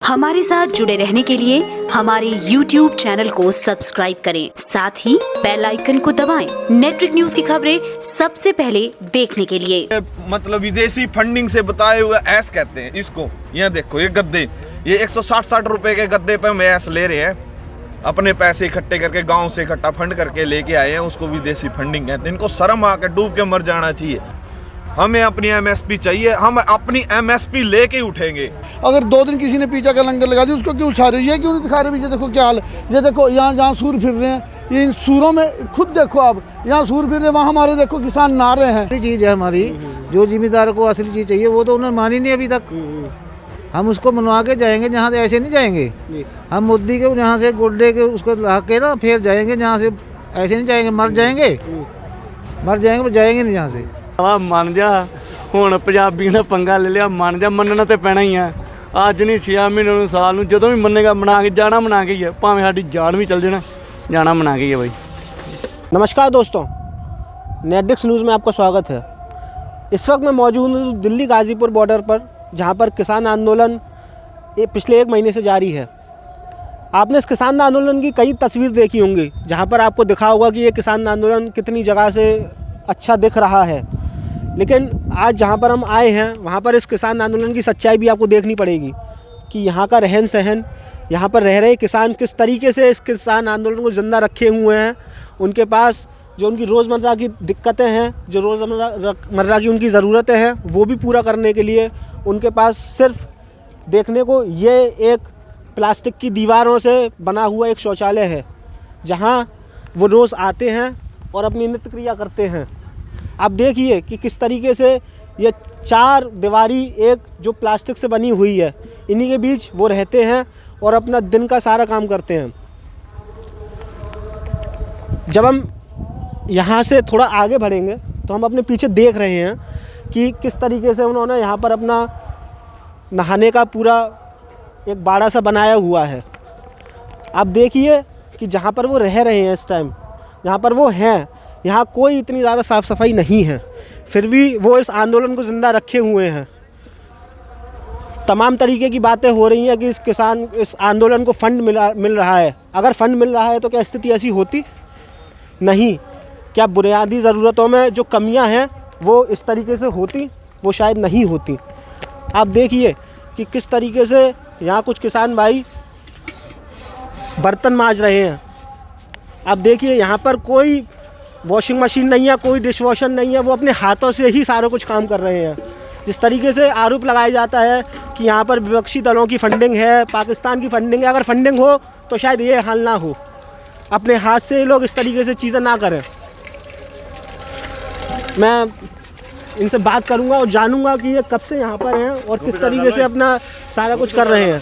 हमारे साथ जुड़े रहने के लिए हमारे YouTube चैनल को सब्सक्राइब करें, साथ ही बेल आइकन को दबाएं। नेटवर्क न्यूज की खबरें सबसे पहले देखने के लिए। मतलब विदेशी फंडिंग से बताए हुए ऐस कहते हैं इसको। ये देखो, ये गद्दे, ये 160 रुपए के गद्दे पे हम ऐस ले रहे हैं। अपने पैसे इकट्ठे करके, गांव से इकट्ठा फंड करके लेके आए हैं, उसको विदेशी फंडिंग कहते हैं। इनको शर्म आकर डूब के मर जाना चाहिए। हमें अपनी एमएसपी चाहिए, हम अपनी एमएसपी लेके उठेंगे। अगर 2 दिन किसी ने पिज्जा का लंगर लगा दिया, उसको क्यों उछा रही है, क्यों नहीं दिखा रहे? ये देखो क्या हाल है। ये देखो यहाँ सूर फिर रहे हैं, ये इन सूरों में खुद देखो आप, यहाँ सूर फिर रहे हैं, वहाँ हमारे देखो किसान नहा रहे हैं। चीज़ है हमारी, जो जिम्मेदार को असली चीज़ चाहिए वो तो उन्होंने मानी नहीं अभी तक। हम उसको मनवा के जाएंगे, जहाँ से ऐसे नहीं जाएंगे। हम मोदी के यहाँ से गोड्डे के उसको ला के ना फिर जाएंगे, जहाँ से ऐसे नहीं जाएंगे। मर जाएंगे पर जाएंगे नहीं यहाँ से। ਮੰਨ ਜਾ ਹੁਣ ਪੰਜਾਬੀ ਨੇ ਪੰਗਾ ਲੈ ਲਿਆ, ਮੰਨ ਜਾ, ਮੰਨਣਾ ਤੇ ਪੈਣਾ ਹੀ ਆ। ਅੱਜ ਨਹੀਂ 6 ਮਹੀਨੇ ਨੂੰ, ਸਾਲ ਨੂੰ, ਜਦੋਂ ਵੀ ਮੰਨੇਗਾ ਮਨਾ ਕੇ ਜਾਣਾ, मना के ही है, भावें साडी जान भी चल जाना मना के ही है भाई। नमस्कार दोस्तों, नेटडिक्स न्यूज़ में आपका स्वागत है। इस वक्त मैं मौजूद हूँ दिल्ली गाज़ीपुर बॉर्डर पर, जहाँ पर किसान आंदोलन पिछले 1 महीने से जारी है। आपने इस किसान आंदोलन की कई तस्वीर देखी होंगी, जहाँ पर आपको दिखा होगा कि ये किसान आंदोलन कितनी जगह से अच्छा दिख रहा है। लेकिन आज जहाँ पर हम आए हैं, वहाँ पर इस किसान आंदोलन की सच्चाई भी आपको देखनी पड़ेगी कि यहाँ का रहन सहन, यहाँ पर रह रहे किसान किस तरीके से इस किसान आंदोलन को ज़िंदा रखे हुए हैं। उनके पास जो उनकी रोज़मर्रा की दिक्कतें हैं, जो रोज़मर्रा की उनकी ज़रूरतें हैं, वो भी पूरा करने के लिए उनके पास सिर्फ देखने को ये एक प्लास्टिक की दीवारों से बना हुआ एक शौचालय है, जहाँ वो रोज़ आते हैं और अपनी नित्य क्रिया करते हैं। आप देखिए कि किस तरीके से ये 4 दीवारी एक जो प्लास्टिक से बनी हुई है, इन्हीं के बीच वो रहते हैं और अपना दिन का सारा काम करते हैं। जब हम यहाँ से थोड़ा आगे बढ़ेंगे तो हम अपने पीछे देख रहे हैं कि किस तरीके से उन्होंने यहाँ पर अपना नहाने का पूरा एक बाड़ा सा बनाया हुआ है। आप देखिए कि जहाँ पर वो रह रहे हैं इस टाइम, जहाँ पर वो हैं, यहाँ कोई इतनी ज़्यादा साफ़ सफाई नहीं है, फिर भी वो इस आंदोलन को ज़िंदा रखे हुए हैं। तमाम तरीके की बातें हो रही हैं कि इस आंदोलन को फ़ंड मिल रहा है। अगर फ़ंड मिल रहा है तो क्या स्थिति ऐसी होती? नहीं। क्या बुनियादी ज़रूरतों में जो कमियां हैं वो इस तरीके से होती? वो शायद नहीं होती। आप देखिए कि किस तरीके से यहाँ कुछ किसान भाई बर्तन मांज रहे हैं। आप देखिए यहाँ पर कोई वॉशिंग मशीन नहीं है, कोई डिश वॉशर नहीं है, वो अपने हाथों से ही सारा कुछ काम कर रहे हैं। जिस तरीके से आरोप लगाया जाता है कि यहाँ पर विपक्षी दलों की फंडिंग है, पाकिस्तान की फंडिंग है, अगर फंडिंग हो तो शायद ये हाल ना हो। अपने हाथ से लोग इस तरीके से चीज़ें ना करें। मैं इनसे बात करूँगा और जानूँगा कि ये कब से यहाँ पर हैं और किस तरीके से अपना सारा कुछ कर रहे हैं।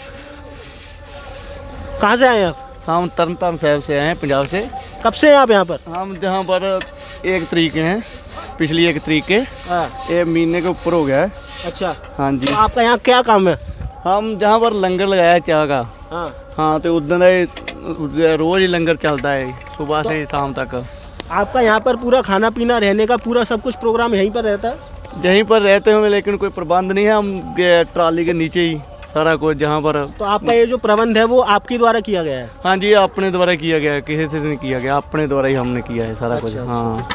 कहाँ से आए आप? हम तरनतारन साहब से आए हैं, पंजाब से। कब से हैं आप यहाँ पर? हम जहाँ पर 1 तरीक हैं, पिछली 1 तरीक के, ये महीने के ऊपर हो गया है। अच्छा, हाँ जी। तो आपका यहाँ क्या काम है? हम जहाँ पर लंगर लगाया है चाह का, हाँ, तो उधर रोज़ ही लंगर चलता है, सुबह से शाम तक। आपका यहाँ पर पूरा खाना पीना, रहने का पूरा सब कुछ प्रोग्राम यहीं पर रहता है? यहीं पर रहते हैं, लेकिन कोई प्रबंध नहीं है। हम ट्राली के नीचे ही सारा कुछ, जहाँ पर। तो आपका ये जो प्रबंध है वो आपके द्वारा किया गया है? हाँ जी, अपने द्वारा किया गया है, किसी से नहीं किया गया, अपने द्वारा ही हमने किया है सारा कुछ। हाँ।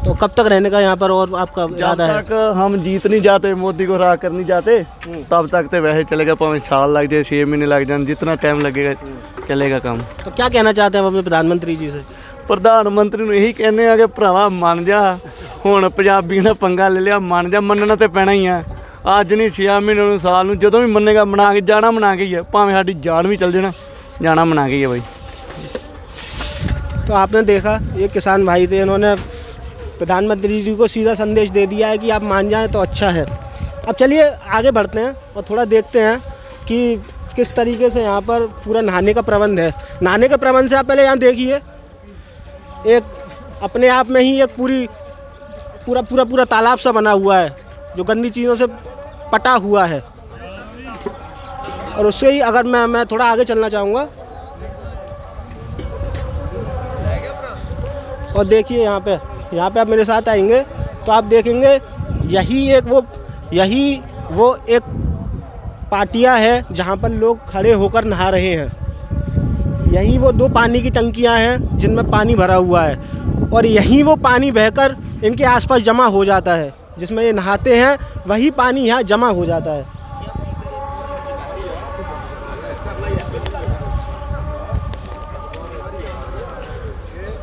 तो कब तक रहने का यहाँ पर और आपका इरादा है? जब तक हम जीत नहीं जाते, मोदी को हरा कर नहीं जाते, तब तक तो वैसे चलेगा। 5 साल लग जाए, 6 महीने लग जाए, जितना टाइम लगेगा चलेगा काम। तो क्या कहना चाहते हैं हम अपने प्रधानमंत्री जी से? प्रधानमंत्री ਨੂੰ ਇਹੀ ਕਹਿੰਦੇ ਆ ਕਿ ਭਰਾਵਾ ਮੰਨ ਜਾ, ਹੁਣ ਪੰਜਾਬੀ ਨੇ ਪੰਗਾ ਲੈ ਲਿਆ, ਮੰਨ ਜਾ, ਮੰਨਣਾ ਤੇ ਪੈਣਾ ਹੀ ਆ। ਅੱਜ ਨਹੀਂ 6 ਮਹੀਨੇ ਨੂੰ, ਸਾਲ ਨੂੰ, ਜਦੋਂ ਵੀ ਮੰਨੇਗਾ ਮਨਾ ਕੇ ਜਾਣਾ, ਮਨਾ ਕੇ ਹੀ ਹੈ, ਭਾਵੇਂ ਸਾਡੀ ਜਾਨ ਵੀ चल जाना मना के ही है भाई। तो आपने देखा, ये किसान भाई थे, इन्होंने प्रधानमंत्री जी को सीधा संदेश दे दिया है कि आप मान जाएं तो अच्छा है। अब चलिए आगे बढ़ते हैं और थोड़ा देखते हैं कि किस तरीके से यहाँ पर पूरा नहाने का प्रबंध है। नहाने के प्रबंध से आप पहले यहाँ देखिए, एक अपने आप में ही एक पूरा तालाब सा बना हुआ है, जो गंदी चीज़ों से पटा हुआ है। और उससे ही अगर मैं थोड़ा आगे चलना चाहूँगा और देखिए यहाँ पे आप मेरे साथ आएंगे तो आप देखेंगे यही वो एक पाटियाँ हैं जहाँ पर लोग खड़े होकर नहा रहे हैं। यही वो 2 पानी की टंकियाँ हैं जिनमें पानी भरा हुआ है और यहीं वो पानी बहकर इनके आसपास जमा हो जाता है। जिसमें ये नहाते हैं वही पानी यहाँ जमा हो जाता है।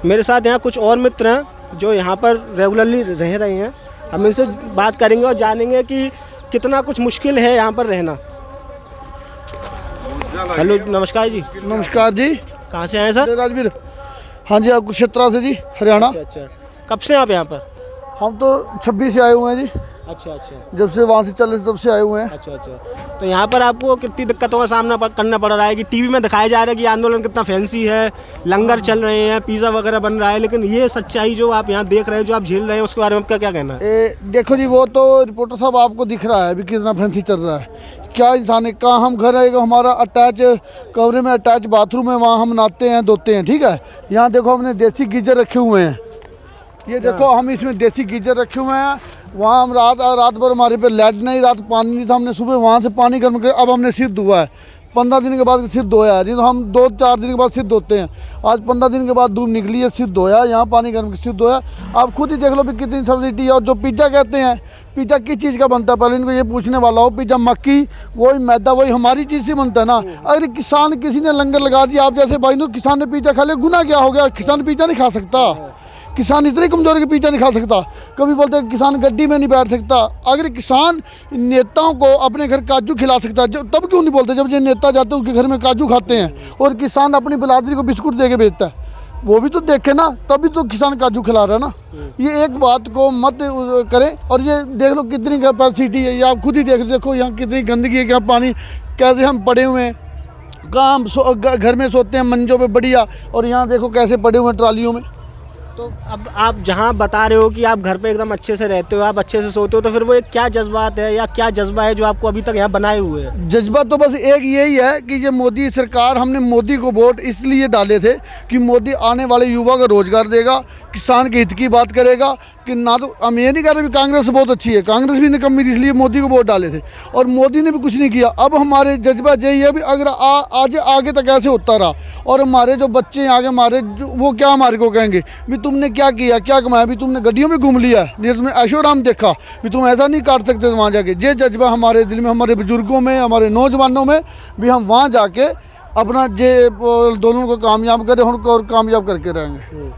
मेरे साथ यहाँ कुछ और मित्र हैं जो यहाँ पर रेगुलरली रह रहे हैं। हम इनसे बात करेंगे और जानेंगे कि कितना कुछ मुश्किल है यहाँ पर रहना। हेलो, नमस्कार जी। नमस्कार जी। कहाँ से आए सर? राजवीर। हाँ जी, आप कुरुक्षेत्र से जी, हरियाणा। अच्छा, कब से आप यहाँ पर? हम तो 26 से आए हुए हैं जी। अच्छा, जब से वहाँ से चले तब से आए हुए हैं। अच्छा। तो यहाँ पर आपको कितनी दिक्कतों का सामना करना पड़ रहा है कि टीवी में दिखाया जा रहा है कि आंदोलन कितना फैंसी है, लंगर चल रहे हैं, पिज़्ज़ा वगैरह बन रहा है, लेकिन ये सच्चाई जो आप यहाँ देख रहे हैं, जो आप झेल रहे हैं, उसके बारे में आपका क्या कहना है? देखो जी, वो तो रिपोर्टर साहब आपको दिख रहा है अभी कितना फैंसी चल रहा है। क्या इंसान है, कहाँ हम घर आएगा, हमारा अटैच कमरे में अटैच बाथरूम है, वहाँ हम नहाते हैं धोते हैं, ठीक है। यहाँ देखो हमने देसी गीजर रखे हुए हैं, ये देखो हम इसमें देसी गीजर रखे हुए हैं। वहाँ हम रात भर हमारे पे लाइट नहीं, रात पानी नहीं था, हमने सुबह वहाँ से पानी गर्म कर, अब हमने सिर धोआ है। 15 दिन के बाद सिर धोया है, नहीं तो हम 2-4 दिन के बाद सिर धोते हैं। आज 15 दिन के बाद धूप निकली है, सिर धोया, यहाँ पानी गर्म के सिर धोया। आप खुद ही देख लो भी कितनी सब्सिडी है। और जो पिज़्ज़ा कहते हैं, पिज़्ज़ा किस चीज़ का बनता है, पहले इनको ये पूछने वाला हो। पिज़्ज़ा मक्की, वही मैदा, वही हमारी चीज़ से बनता है ना। अगर किसान किसी ने लंगर लगा दिया, आप जैसे भाई, तो किसान ने पिज़्ज़ा खा लिया, गुनाह क्या हो गया? किसान पिज़्ज़ा नहीं खा सकता। किसान इतनी कमजोर के पिज़्ज़ा नहीं खा सकता। कभी बोलते हैं किसान गड्डी में नहीं बैठ सकता। अगर किसान नेताओं को अपने घर काजू खिला सकता है, तब क्यों नहीं बोलते? जब ये नेता जाते हैं उनके घर में काजू खाते हैं और किसान अपनी बिरादरी को बिस्कुट दे के बेचता है, वो भी तो देखे ना, तभी तो किसान काजू खिला रहा है ना। ये एक बात को मत करें। और ये देख लो कितनी कैपेसिटी है, ये आप खुद ही देखो यहाँ कितनी गंदगी है, क्या पानी, कैसे हम पड़े हुए हैं, कहाँ हम घर में सोते हैं मंजों पे बढ़िया, और यहाँ देखो कैसे पड़े हुए हैं ट्रालियों में। तो अब आप जहाँ बता रहे हो कि आप घर पे एकदम अच्छे से रहते हो, आप अच्छे से सोते हो, तो फिर वो एक क्या जज्बात है या क्या जज्बा है जो आपको अभी तक यहाँ बनाए हुए है? जज्बा तो बस एक यही है कि ये मोदी सरकार, हमने मोदी को वोट इसलिए डाले थे कि मोदी आने वाले युवा को रोजगार देगा, किसान के हित की बात करेगा। कि ना तो हम ये नहीं कह रहे भी कांग्रेस बहुत अच्छी है, कांग्रेस भी निकम्मी थी, इसलिए मोदी को वोट डाले थे और मोदी ने भी कुछ नहीं किया। अब हमारे जज्बा यही है भी अगर आज आगे तक ऐसे होता रहा और हमारे जो बच्चे आगे हमारे वो क्या हमारे को कहेंगे भी तुमने क्या किया, क्या कमाया, भी तुमने गड्डियों में घूम लिया, नहीं तुमने ऐशोआराम देखा, भी तुम ऐसा नहीं कर सकते वहाँ जाके। ये जज्बा हमारे दिल में, हमारे बुजुर्गों में, हमारे नौजवानों में भी, हम वहाँ जाके अपना ये दोनों को कामयाब करें और कामयाब करके रहेंगे।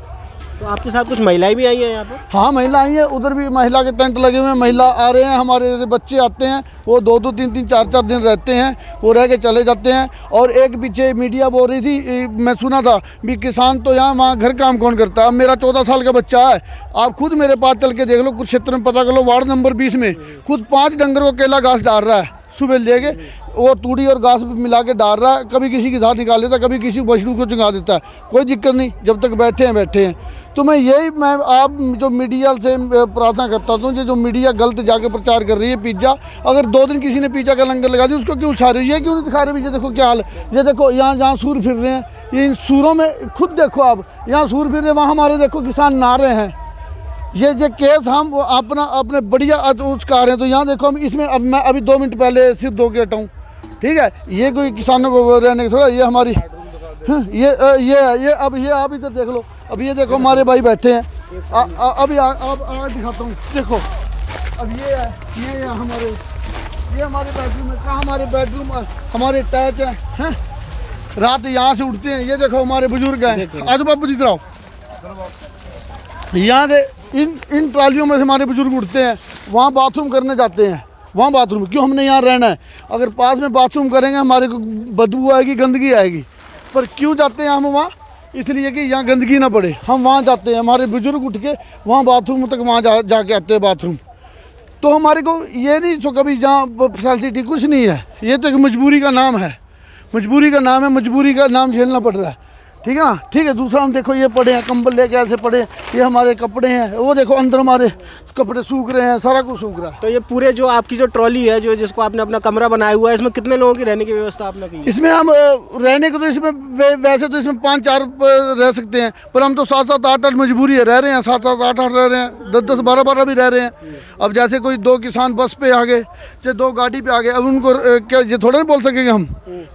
तो आपके साथ कुछ महिलाएं भी आई हैं यहाँ पर? हाँ, महिला आई हैं, उधर भी महिला के टेंट लगे हुए हैं, महिला आ रहे हैं, हमारे बच्चे आते हैं, वो 2-2, 3-3, 4-4 दिन रहते हैं, वो रह के चले जाते हैं। और एक पीछे मीडिया बोल रही थी, मैं सुना था भी किसान तो यहाँ वहाँ घर काम कौन करता है। अब मेरा 14 साल का बच्चा है, आप खुद मेरे पास चल के देख लो, कुछ क्षेत्र में पता कर लो, वार्ड नंबर 20 में खुद 5 डंगर को केला घास डाल रहा है, सुबह लेके वो तूड़ी और घास मिला के डाल रहा है, कभी किसी की धार निकाल देता है, कभी किसी बछड़ू को चुंगा देता है, कोई दिक्कत नहीं, जब तक बैठे हैं। तो मैं आप जो मीडिया से प्रार्थना करता हूँ, जो मीडिया गलत जाके प्रचार कर रही है पिज़्ज़ा, अगर 2 दिन किसी ने पिज़्ज़ा का लंगर लगा दिया, उसको क्यों उछा रही है, क्यों नहीं दिखा रहे? ये देखो क्या हाल है, ये देखो यहाँ जहाँ सूर फिर रहे हैं, ये इन सूरों में खुद देखो आप, यहाँ सूर फिर रहे हैं, वहाँ हमारे देखो किसान नहा रहे हैं। ये केस हम अपने बढ़िया उसका रहे हैं। तो यहाँ देखो हम इसमें, अब मैं अभी 2 मिनट पहले सिर धो के हटाऊँ, ठीक है, ये कोई किसानों को रहने का थोड़ा, ये हमारी ये आप इधर देख लो, अब ये देखो हमारे भाई बैठे हैं, अभी आगे दिखाता हूँ, देखो अब ये हमारे बेडरूम है, कहाँ हमारे बेडरूम हमारे अटैच हैं, रात यहाँ से उठते हैं, ये देखो हमारे बुजुर्ग हैं, आज बाबू जी आओ, यहाँ से इन ट्रालियों में से हमारे बुजुर्ग उठते हैं, वहाँ बाथरूम करने जाते हैं, वहाँ बाथरूम क्यों हमने यहाँ रहना है? अगर पास में बाथरूम करेंगे हमारे को बदबू आएगी, गंदगी आएगी, पर क्यों जाते हैं हम वहाँ? इसलिए कि यहाँ गंदगी ना पड़े, हम वहाँ जाते हैं, हमारे बुजुर्ग उठ के वहाँ बाथरूम तक वहाँ जाके आते हैं बाथरूम। तो हमारे को ये नहीं सो कभी जहाँ फैसिलिटी कुछ नहीं है, ये तो एक मजबूरी का नाम है, मजबूरी का नाम है, मजबूरी का नाम झेलना पड़ रहा है, ठीक है ना, ठीक है। दूसरा हम देखो ये पड़े हैं, कंबल लेके ऐसे पड़े हैं, ये हमारे कपड़े हैं, वो देखो अंदर हमारे कपड़े सूख रहे हैं, सारा कुछ सूख रहा है। तो ये पूरे जो आपकी जो ट्रॉली है, जो जिसको आपने अपना कमरा बनाया हुआ है, इसमें कितने लोगों की रहने की व्यवस्था आपने की है? इसमें हम रहने को तो इसमें वैसे तो इसमें 5-4 रह सकते हैं, पर हम तो 7-7, 8-8 मजबूरी है, रह रहे हैं 7-7, 8-8 रह रहे हैं, 10-10, 12-12 भी रह रहे हैं। अब जैसे कोई 2 किसान बस पे आ गए, चाहे 2 गाड़ी पे आ गए, अब उनको क्या ये थोड़ा नहीं बोल सकेंगे हम,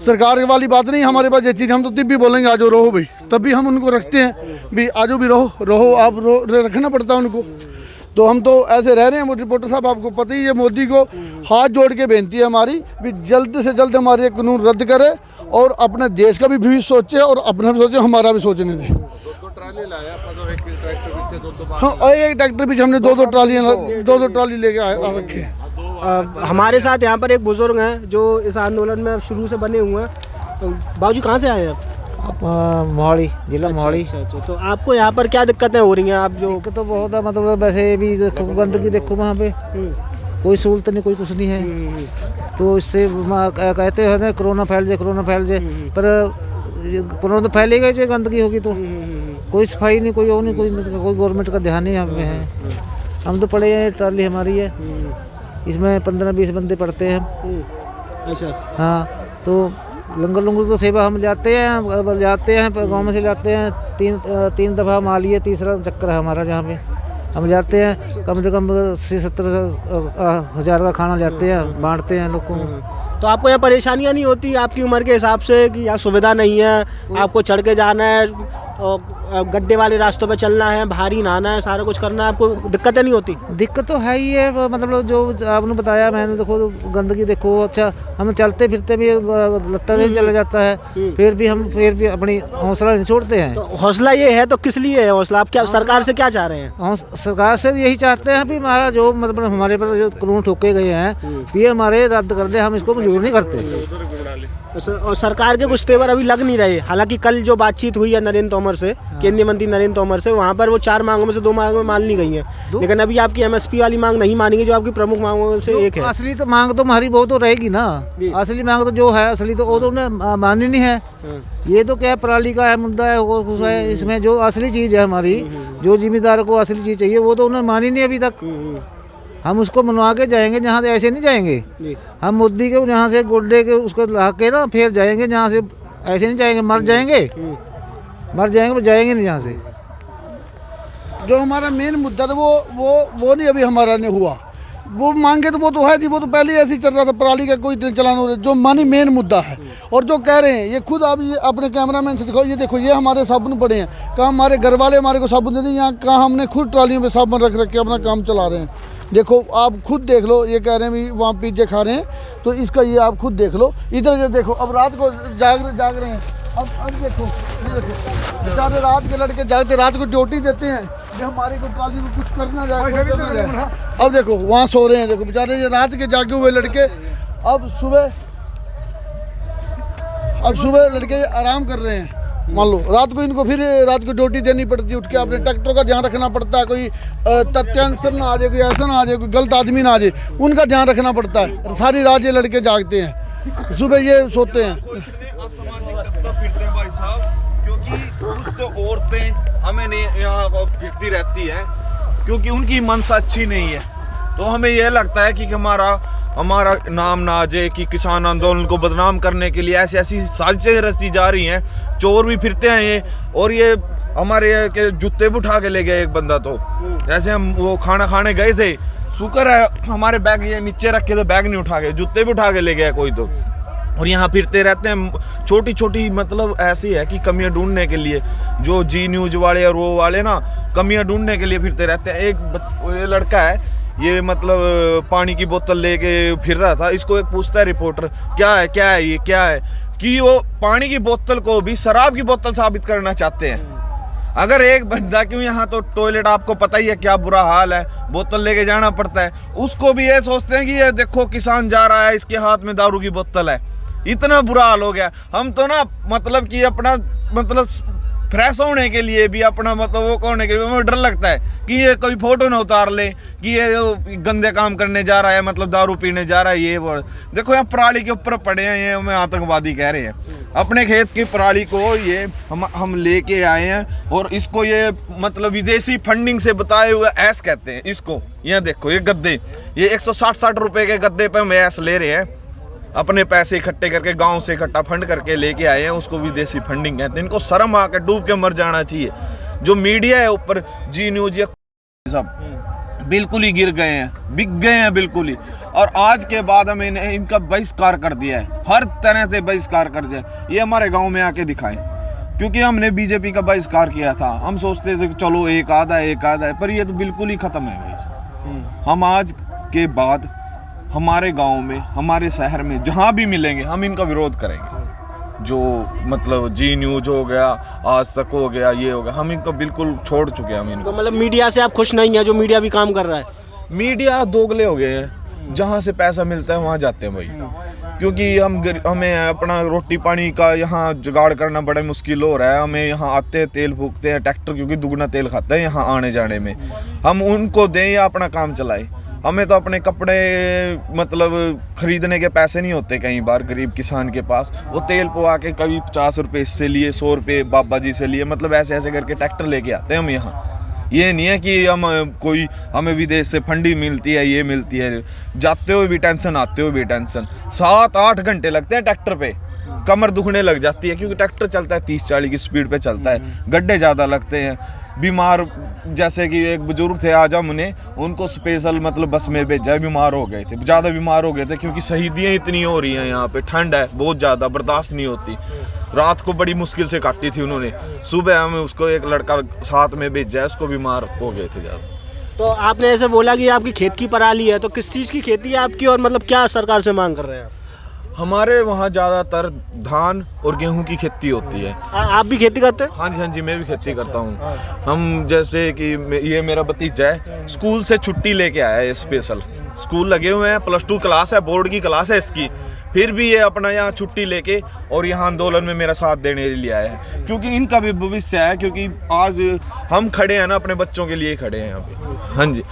सरकार वाली बात नहीं हमारे पास ये चीज़, हम तो तब भी बोलेंगे आ जाओ रहो भाई, तब भी हम उनको रखते हैं भी आ जाओ भी रहो आप रखना पड़ता है उनको। तो हम तो ऐसे रह रहे हैं। रिपोर्टर साहब आपको पता ही है, मोदी को हाथ जोड़ के बेनती है हमारी भी जल्द से जल्द हमारे कानून रद्द करे और अपने देश का भी भविष्य सोचे और अपना भी सोचे, हमारा भी सोचने दें। हाँ, और एक ट्रैक्टर भी हमने 2-2 ट्राली लेके आ रखे हैं। हमारे साथ यहाँ पर एक बुजुर्ग हैं जो इस आंदोलन में शुरू से बने हुए हैं। तो बाबूजी कहाँ से आए हैं आप? मोहाली, जिला मोहाली। अच्छा। तो आपको यहाँ पर क्या दिक्कतें हो रही हैं? आप जो दिक्कत तो बहुत है, मतलब वैसे भी देखो गंदगी देखो वहाँ पे, कोई सहूलत नहीं, कोई कुछ नहीं है। तो इससे कहते हैं ना कोरोना फैल जाए, पर कोरोना तो फैलेगा ही, गंदगी होगी तो। कोई सफाई नहीं, कोई और नहीं, कोई गवर्नमेंट का ध्यान नहीं हमें है। हम तो पड़े हैं, ट्राली हमारी है, इसमें 15-20 बंदे पड़ते हैं। अच्छा। हाँ, तो लंगर तो सेवा हम जाते हैं गाँव में से जाते हैं। 3 दफ़ा माली है, तीसरा चक्कर है हमारा जहाँ पे हम जाते हैं। कम से कम 70 हज़ार का खाना जाते हैं, बांटते हैं लोगों को। तो आपको यहाँ परेशानियाँ नहीं होती आपकी उम्र के हिसाब से कि यहाँ सुविधा नहीं है, आपको चढ़ के जाना है और गड्ढे वाले रास्तों पे चलना है, भारी नहाना है, सारा कुछ करना है, आपको दिक्कतें नहीं होती? दिक्कत तो है ही है, मतलब जो आपने बताया मैंने, देखो गंदगी देखो। अच्छा, हम चलते फिरते भी लत्ता नहीं चला जाता है, फिर भी अपनी हौसला नहीं छोड़ते हैं। तो हौसला ये है तो किस लिए है हौसला? आप क्या सरकार से क्या चाह रहे हैं? सरकार से यही चाहते हैं भी हमारा जो मतलब हमारे पर जो कानून ठोके गए हैं ये हमारे रद्द कर दे, हम इसको मंजूर नहीं करते। और सरकार के कुछ तेवर अभी लग नहीं रहे। हालांकि कल जो बातचीत हुई है नरेंद्र तोमर से, केंद्रीय मंत्री नरेंद्र तोमर से, वहाँ पर वो 4 मांगों में से 2 मांगों में मान ली गई हैं, लेकिन अभी आपकी MSP वाली मांग नहीं मानी गई, जो आपकी प्रमुख मांगों में से एक है। असली तो मांग तो हमारी वो तो रहेगी ना, असली मांग तो जो है असली तो वो तो उन्हें मानी नहीं है। ये तो क्या है, पराली का है मुद्दा है, वो कुछ है। इसमें जो असली चीज़ है हमारी, जो जिम्मेदार को असली चीज़ चाहिए, वो तो उन्हें मानी नहीं अभी तक। हम उसको मनवा के जाएंगे, जहाँ से ऐसे नहीं जाएंगे। हम मोदी के यहाँ से गोड्डे के उसको ला के ना फिर जाएंगे, जहाँ से ऐसे नहीं जाएंगे, मर जाएंगे पर जाएंगे नहीं यहाँ से। जो हमारा मेन मुद्दा था वो नहीं अभी हमारा नहीं हुआ। वो मांगे तो वो तो है जी, वो तो पहले ही ऐसे ही चल रहा था, पराली का कोई चलान हो रहा है। जो मानी मेन मुद्दा है और जो कह रहे हैं ये खुद आप ये अपने कैमरामैन से दिखाओ, ये देखो ये हमारे साबुन पड़े हैं, कहाँ हमारे घर वाले हमारे को साबुन देते हैं, यहाँ कहाँ हमने खुद ट्रालियों में साबुन रख के अपना काम चला रहे हैं। देखो आप खुद देख लो, ये कह रहे हैं भी वहाँ पिज्जे खा रहे हैं, तो इसका ये आप खुद देख लो। इधर ये देखो, अब रात को जाग रहे हैं। अब देखो, ये देखो बेचारे रात के लड़के जागते, रात को ड्यूटी देते हैं, ये हमारी को ट्राली में कुछ करना जाए। अब देखो वहाँ सो रहे हैं, देखो बेचारे ये रात के जागे हुए लड़के। अब सुबह लड़के आराम कर रहे हैं, मान लो रात को इनको फिर रात को ड्यूटी देनी पड़ती है, उठ के अपने ट्रैक्टरों का ध्यान रखना पड़ता है। कोई तथ्यांसर ना आ जाए, कोई ऐसा ना आ जाए, कोई गलत आदमी ना आ जाए, उनका ध्यान रखना पड़ता है। सारी रात ये लड़के जागते हैं, सुबह ये सोते हैं। असामाजिक तत्व फिरते हैं भाई साहब, क्योंकि कुछ तो औरतें हमें नहीं यहाँ फिरती रहती हैं, क्योंकि उनकी मनसा अच्छी नहीं है। तो हमें यह लगता है कि हमारा नाम ना आ जाए, कि किसान आंदोलन को बदनाम करने के लिए ऐसी साजिशें रची जा रही हैं। चोर भी फिरते हैं ये, और ये हमारे के जूते भी उठा के ले गए एक बंदा। तो जैसे हम वो खाना खाने गए थे, शुक्र है हमारे बैग ये नीचे रखे थे, बैग नहीं उठा गए, जूते भी उठा के ले गया कोई तो। और यहाँ फिरते रहते हैं, छोटी छोटी मतलब ऐसी है कि कमियां ढूंढने के लिए, जो जी न्यूज वाले और वो वाले ना कमियां ढूंढने के लिए फिरते रहते हैं। ये लड़का है, ये मतलब पानी की बोतल लेके फिर रहा था, इसको एक पूछता है रिपोर्टर, क्या है ये क्या है, कि वो पानी की बोतल को भी शराब की बोतल साबित करना चाहते हैं। अगर एक बंदा, क्यों यहाँ तो टॉयलेट आपको पता ही है क्या बुरा हाल है, बोतल लेके जाना पड़ता है, उसको भी ये सोचते हैं कि ये देखो किसान जा रहा है, इसके हाथ में दारू की बोतल है। इतना बुरा हाल हो गया। हम तो ना मतलब कि अपना मतलब फ्रेश होने के लिए भी अपना मतलब वो होने के लिए मुझे डर लगता है कि ये कोई फोटो ना उतार ले कि ये गंदे काम करने जा रहा है, मतलब दारू पीने जा रहा है। ये वो देखो यहाँ पराली के ऊपर पड़े हैं, ये हमें आतंकवादी कह रहे हैं। अपने खेत की पराली को ये हम लेके आए हैं और इसको ये मतलब विदेशी फंडिंग से बताए हुए ऐस कहते हैं इसको। ये देखो ये गद्दे, ये 160-60 रुपए के गद्दे पे हम ऐस ले रहे हैं। अपने पैसे इकट्ठे करके गांव से इकट्ठा फंड करके लेके आए हैं, उसको विदेशी फंडिंग कहते हैं। इनको शर्म आकर डूब के मर जाना चाहिए। जो मीडिया है ऊपर जी न्यूज ये सब बिल्कुल ही गिर गए हैं, बिक गए हैं बिल्कुल ही। और आज के बाद हमें इनका बहिष्कार कर दिया है, हर तरह से बहिष्कार कर दिया है। ये हमारे गाँव में आके दिखाएं, क्योंकि हमने बीजेपी का बहिष्कार किया था। हम सोचते थे कि चलो एक आधा है, पर ये तो बिल्कुल ही खत्म है भाई। हम आज के बाद हमारे गांव में, हमारे शहर में जहां भी मिलेंगे हम इनका विरोध करेंगे। जो मतलब जी न्यूज हो गया, आज तक हो गया, ये हो गया, हम इनको बिल्कुल छोड़ चुके हैं। हम इनको तो मतलब मीडिया से आप खुश नहीं है, जो मीडिया भी काम कर रहा है? मीडिया दोगले हो गए हैं, जहाँ से पैसा मिलता है वहाँ जाते हैं भाई। क्योंकि हमें अपना रोटी पानी का यहाँ जुगाड़ करना बड़ा मुश्किल हो रहा है। हमें यहाँ आते हैं, तेल फूकते हैं, ट्रैक्टर क्योंकि दुगना तेल खाता है यहाँ आने जाने में। हम उनको दें या अपना काम चलाएं। हमें तो अपने कपड़े मतलब खरीदने के पैसे नहीं होते कई बार गरीब किसान के पास। वो तेल पवा के कभी 50 रुपये इससे लिए, 100 रुपये बाबा जी से लिए, मतलब ऐसे ऐसे करके ट्रैक्टर लेके आते हैं हम यहाँ। ये नहीं है कि हमें विदेश से फंडी मिलती है, ये मिलती है। जाते हुए भी टेंशन, आते हुए भी टेंशन। 7-8 घंटे लगते हैं ट्रैक्टर पे, कमर दुखने लग जाती है क्योंकि ट्रैक्टर चलता है 30-40 की स्पीड पे चलता है। गड्ढे ज़्यादा लगते हैं। बीमार, जैसे कि एक बुजुर्ग थे आज हमने उनको स्पेशल मतलब बस में भेजा, बीमार हो गए थे, ज़्यादा बीमार हो गए थे क्योंकि शहीदियाँ इतनी हो रही हैं यहाँ पे, ठंड है बहुत ज़्यादा, बर्दाश्त नहीं होती। रात को बड़ी मुश्किल से काटी थी उन्होंने, सुबह हमें उसको एक लड़का साथ में भेजा है, उसको बीमार हो गए थे ज़्यादा। तो आपने ऐसे बोला कि आपकी खेत की पराली है, तो किस चीज़ की खेती है आपकी और मतलब क्या सरकार से मांग कर रहे हैं आप? हमारे वहाँ ज़्यादातर धान और गेहूं की खेती होती है। आप भी खेती करते हैं? हाँ जी, मैं भी खेती करता हूँ। हम जैसे कि ये मेरा भतीजा है, स्कूल से छुट्टी लेके आया है स्पेशल। स्कूल लगे हुए हैं, +2 क्लास है, बोर्ड की क्लास है इसकी, फिर भी ये अपना यहाँ छुट्टी लेके और यहाँ आंदोलन में मेरा साथ देने के लिए आया है। क्योंकि इनका भी भविष्य है, क्योंकि आज हम खड़े हैं ना, अपने बच्चों के लिए खड़े हैं यहाँ पे। हाँ जी,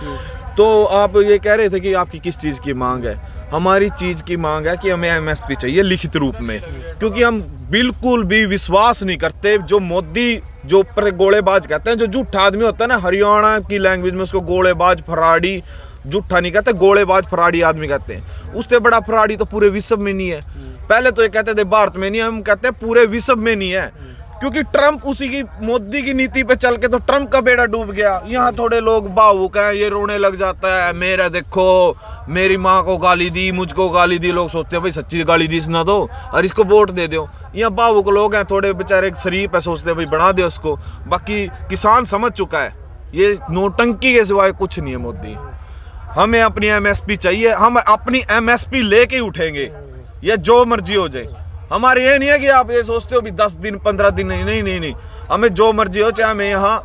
तो आप ये कह रहे थे कि आपकी किस चीज़ की मांग है। हमारी चीज़ की मांग है कि हमें MSP चाहिए लिखित रूप में, क्योंकि हम बिल्कुल भी विश्वास नहीं करते जो मोदी जो पर गोलेबाज कहते हैं, जो झूठा आदमी होता है ना, हरियाणा की लैंग्वेज में उसको गोलेबाज फराड़ी, झूठा नहीं कहते, गोलेबाज फराड़ी आदमी कहते हैं। उससे बड़ा फराड़ी तो पूरे विश्व में नहीं है। पहले तो ये कहते थे भारत में नहीं, हम कहते हैं पूरे विश्व में नहीं है, क्योंकि ट्रम्प उसी की मोदी की नीति पे चल के तो ट्रम्प का बेड़ा डूब गया। यहाँ थोड़े लोग भावुक हैं, ये रोने लग जाता है, मेरा देखो मेरी माँ को गाली दी, मुझको गाली दी। लोग सोचते हैं भाई सच्ची गाली दी ना दो और इसको वोट दे दो। यहाँ भावुक लोग हैं, थोड़े बेचारे शरीफ है, सोचते हैं भाई बना दे उसको। बाकी किसान समझ चुका है ये नोटंकी के सिवाय कुछ नहीं है मोदी। हमें अपनी MSP चाहिए, हम अपनी MSP लेके ही उठेंगे, ये जो मर्जी हो जाए। हमारे ये नहीं है कि आप ये सोचते हो भी 10 दिन 15 दिन नहीं, हमें जो मर्जी हो, चाहे हमें यहाँ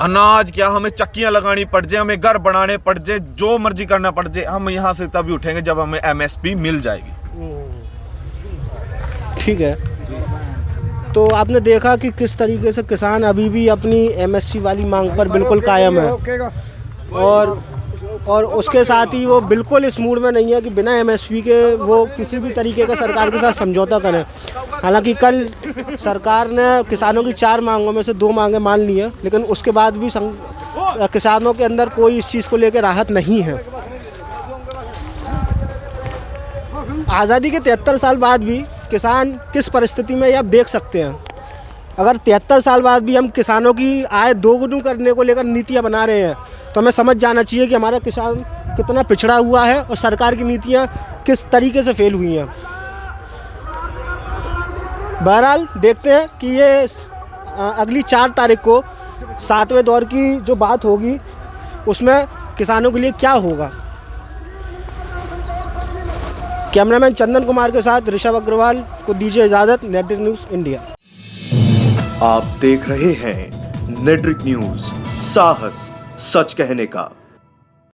अनाज क्या, हमें चक्कियाँ लगानी पड़ जाए, हमें घर बनाने पड़ जाए, जो मर्जी करना पड़ जाए, हम यहाँ से तभी उठेंगे जब हमें MSP मिल जाएगी। ठीक है, तो आपने देखा कि किस तरीके से किसान अभी भी अपनी MSP वाली मांग पर बिल्कुल कायम है और उसके साथ ही वो बिल्कुल इस मूड में नहीं है कि बिना MSP के वो किसी भी तरीके का सरकार के साथ समझौता करें। हालांकि कल सरकार ने किसानों की 4 मांगों में से 2 मांगें मान ली हैं, लेकिन उसके बाद भी किसानों के अंदर कोई इस चीज़ को लेकर राहत नहीं है। आज़ादी के 73 साल बाद भी किसान किस परिस्थिति में, ये आप देख सकते हैं। अगर 73 साल बाद भी हम किसानों की आय दोगुनी करने को लेकर नीतियाँ बना रहे हैं, तो हमें समझ जाना चाहिए कि हमारा किसान कितना पिछड़ा हुआ है और सरकार की नीतियाँ किस तरीके से फेल हुई हैं। बहरहाल देखते हैं कि ये अगली 4 तारीख को 7वें दौर की जो बात होगी उसमें किसानों के लिए क्या होगा। कैमरामैन चंदन कुमार के साथ ऋषभ अग्रवाल को दीजिए इजाज़त। Network news India. आप देख रहे हैं नेटवर्क न्यूज, साहस सच कहने का।